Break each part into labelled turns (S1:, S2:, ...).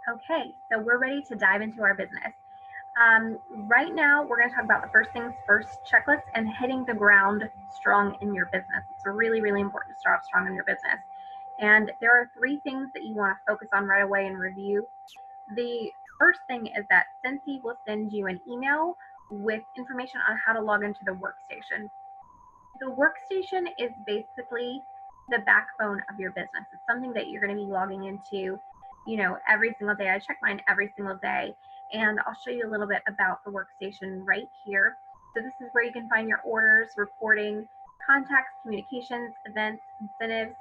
S1: Okay, so we're ready to dive into our business. Right now, we're going to talk about the first things first checklist and hitting the ground strong in your business. It's really, really important to start off strong in your business. And there are three things that you want to focus on right away and review. The first thing is that Scentsy will send you an email with information on how to log into the workstation. The workstation is basically the backbone of your business. It's something that you're going to be logging into, every single day. I check mine every single day, and I'll show you a little bit about the workstation right here. So this is where you can find your orders, reporting, contacts, communications, events, incentives,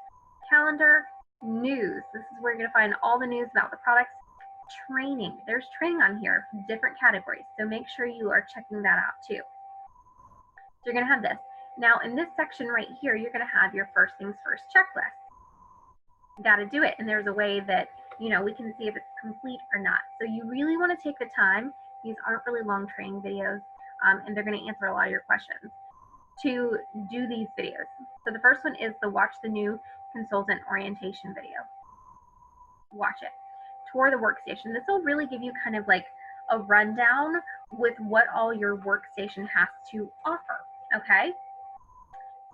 S1: calendar, news. This is where you're going to find all the news about the products. Training. There's training on here, different categories. So make sure you are checking that out too. So you're going to have this. Now in this section right here, you're going to have your first things first checklist. You got to do it. And there's a way that, we can see if it's complete or not. So you really want to take the time. These aren't really long training videos, and they're going to answer a lot of your questions to do these videos. So the first one is the Watch the New Consultant Orientation video. Watch it. Tour the workstation. This will really give you kind of like a rundown with what all your workstation has to offer. Okay?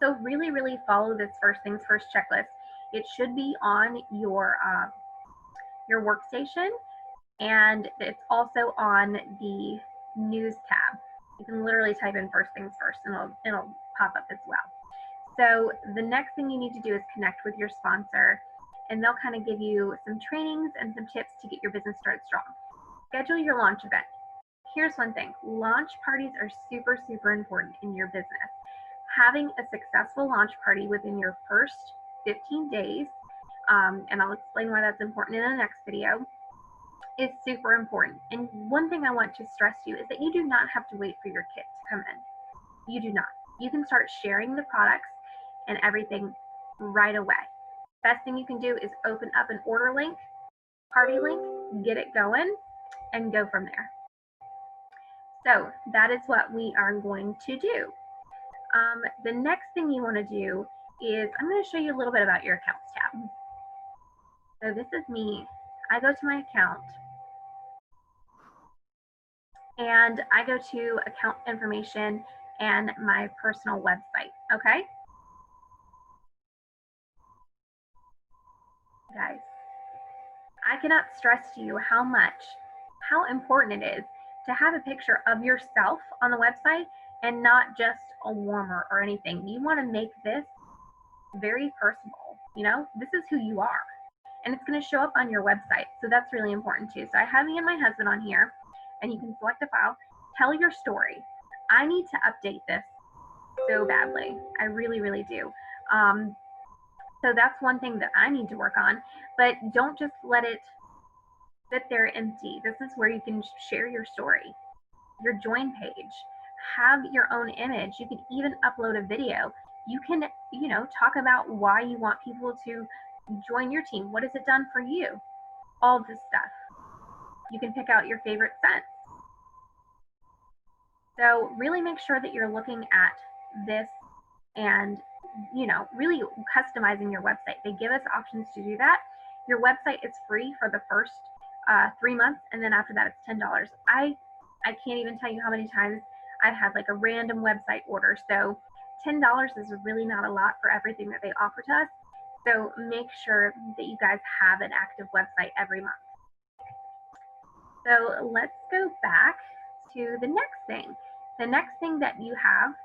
S1: So really, really follow this first things first checklist. It should be on your workstation, and it's also on the news tab. You can literally type in first things first, and it'll pop up as well. So the next thing you need to do is connect with your sponsor, and they'll kind of give you some trainings and some tips to get your business started strong. Schedule your launch event. Here's one thing. Launch parties are super, super important in your business. Having a successful launch party within your first 15 days, and I'll explain why that's important in the next video, is super important. And one thing I want to stress to you is that you do not have to wait for your kit to come in. You do not. You can start sharing the products and everything right away. Best thing you can do is open up an order link, party link, get it going, and go from there. So that is what we are going to do. The next thing you want to do is I'm going to show you a little bit about your accounts tab. So this is me. I go to my account and I go to account information and my personal website. Okay? Guys, I cannot stress to you how important it is to have a picture of yourself on the website and not just a warmer or anything. You want to make this very personal. This is who you are, and it's going to show up on your website. So that's really important too. So I have me and my husband on here, and you can select a file, tell your story. I need to update this so badly. I really, really do. So that's one thing that I need to work on, but don't just let it sit there empty. This is where you can share your story, your join page, have your own image. You can even upload a video. You can, talk about why you want people to join your team. What has it done for you? All this stuff. You can pick out your favorite scents. So really make sure that you're looking at this and, really customizing your website. They give us options to do that. Your website is free for the first 3 months, and then after that it's $10. I can't even tell you how many times I've had like a random website order. So $10 is really not a lot for everything that they offer to us. So make sure that you guys have an active website every month. So let's go back to the next thing. The next thing that you have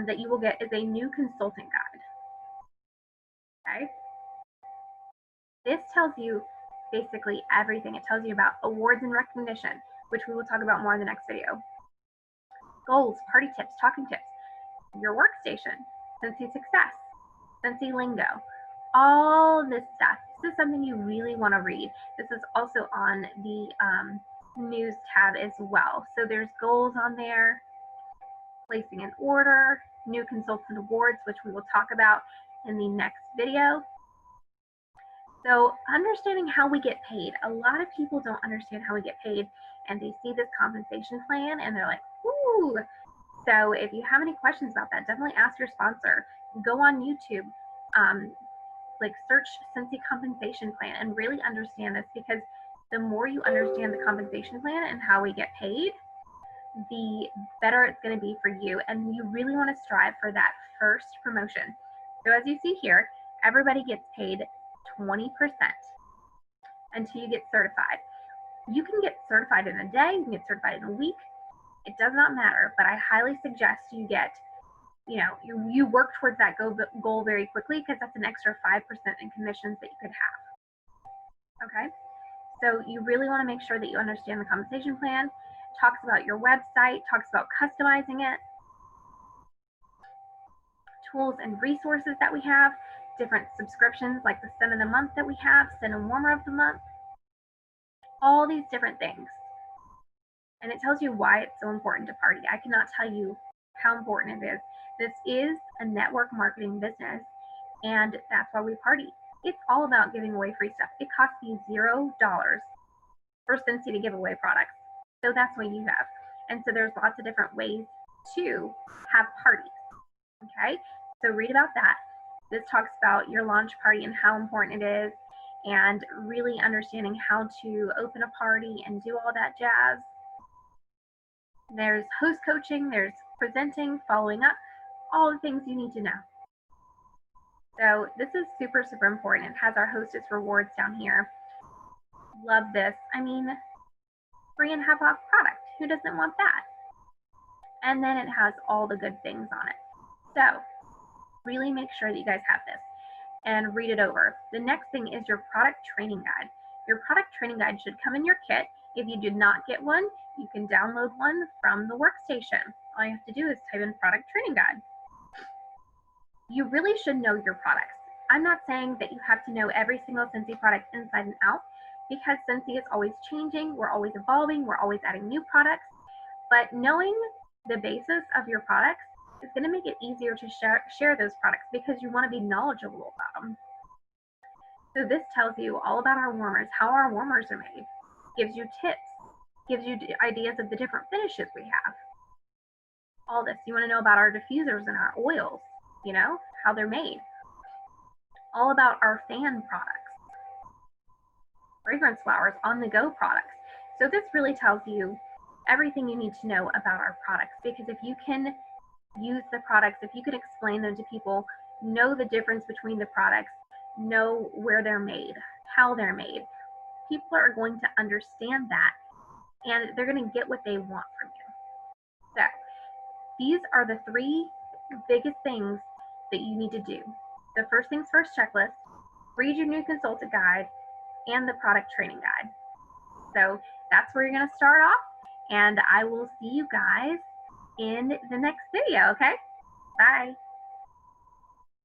S1: that you will get is a new consultant guide. Okay. This tells you basically everything. It tells you about awards and recognition, which we will talk about more in the next video. Goals, party tips, talking tips, your workstation, Scentsy Success, Scentsy Lingo, all this stuff. This is something you really want to read. This is also on the news tab as well. So there's goals on there, placing an order, new consultant awards, which we will talk about in the next video. So understanding how we get paid. A lot of people don't understand how we get paid, and they see this compensation plan and they're like, ooh. So if you have any questions about that, definitely ask your sponsor. Go on YouTube, like search Scentsy compensation plan and really understand this, because The more you understand the compensation plan and how we get paid, the better it's going to be for you. And you really want to strive for that first promotion. So as you see here, everybody gets paid 20% until you get certified. You can get certified in a day, you can get certified in a week. It does not matter, but I highly suggest you get, you work towards that goal very quickly, because that's an extra 5% in commissions that you could have. Okay, so you really want to make sure that you understand the compensation plan. Talks about your website, talks about customizing it, tools and resources that we have, different subscriptions like the Sin of the Month that we have, Sin and Warmer of the Month, all these different things. And it tells you why it's so important to party. I cannot tell you how important it is. This is a network marketing business, and that's why we party. It's all about giving away free stuff. It costs me $0 for Scentsy to give away products. So that's what you have. And so there's lots of different ways to have parties. Okay, so read about that. This talks about your launch party and how important it is, and really understanding how to open a party and do all that jazz. There's host coaching, there's presenting, following up, all the things you need to know. So this is super, super important. It has our hostess rewards down here. Love this. I mean, free and half off product. Who doesn't want that? And then it has all the good things on it. So really make sure that you guys have this and read it over. The next thing is your product training guide. Your product training guide should come in your kit. If you did not get one, you can download one from the workstation. All you have to do is type in product training guide. You really should know your products. I'm not saying that you have to know every single Scentsy product inside and out, because Scentsy is always changing, we're always evolving, we're always adding new products. But knowing the basis of your products is going to make it easier to share those products, because you want to be knowledgeable about them. So this tells you all about our warmers, how our warmers are made, gives you tips, gives you ideas of the different finishes we have. All this. You want to know about our diffusers and our oils, how they're made. All about our fan products, fragrance flowers, on-the-go products. So this really tells you everything you need to know about our products, because if you can use the products, if you can explain them to people, know the difference between the products, know where they're made, how they're made, people are going to understand that, and they're going to get what they want from you. So these are the 3 biggest things that you need to do. The first things first checklist, read your new consultant guide, and the product training guide. So that's where you're going to start off, and I will see you guys in the next video, okay? Bye.